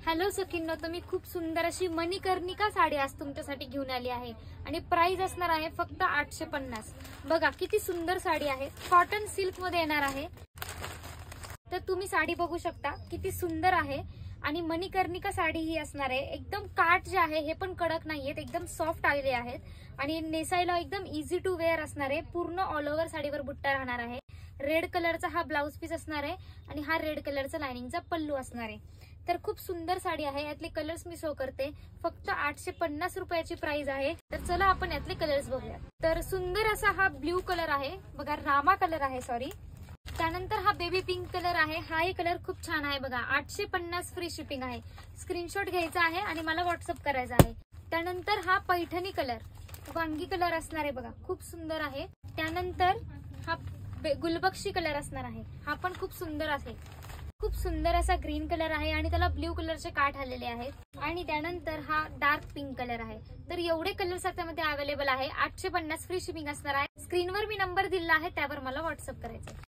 Hello सखींनो, तर मी खूप सुंदर अशी मणिकर्णिका साडी आज तुमच्यासाठी घेऊन आली आहे आणि प्राइस असणार आहे फक्त 850। बघा किती सुंदर साडी आहे, कॉटन सिल्क मध्ये येणार आहे। तर तुम्ही साडी बघू शकता किती सुंदर आहे आणि मणिकर्णिका साडी ही असणार आहे। एकदम काठ जे आहे हे पण कडक नाहीयेत, एकदम सॉफ्ट आलेले आहेत आणि नेसायला एकदम इझी टू वेअर असणार आहे। पूर्ण ऑल ओव्हर साडीवर बुट्टा राहणार आहे। रेड कलरचा हा ब्लाउज पीस असणार आहे आणि हा रेड कलरचा लाइनिंगचा पल्लू असणार आहे। तर खूप सुंदर साडी आहे। यातले कलर्स मी शो करते, फक्त 850 रुपयाची प्राइस आहे। तर चला आपण यातले कलर्स बघूया। तर सुंदर असा हा ब्ल्यू कलर आहे, बघा रामा कलर आहे सॉरी। त्यानंतर हा बेबी पिंक कलर आहे, हाही कलर खूप छान आहे बघा। 850 फ्री शिपिंग आहे। स्क्रीनशॉट घ्यायचा आहे आणि मला व्हॉट्सअप करायचा आहे। त्यानंतर हा पैठणी कलर, वांगी कलर असणार आहे बघा, खूप सुंदर आहे। त्यानंतर हा गुलबक्षी कलर असणार आहे, हा पण खूप सुंदर आहे। खूप सुंदर असा ग्रीन कलर आहे आणि त्याला ब्ल्यू कलरचे काठ आलेले आहेत। आणि त्यानंतर हा डार्क पिंक कलर आहे। तर एवढे कलर्स त्यामध्ये अवेलेबल आहे। 850 फ्री शिपिंग असणार आहे। स्क्रीनवर मी नंबर दिला आहे, त्यावर मला व्हॉट्सअप करायचा आहे।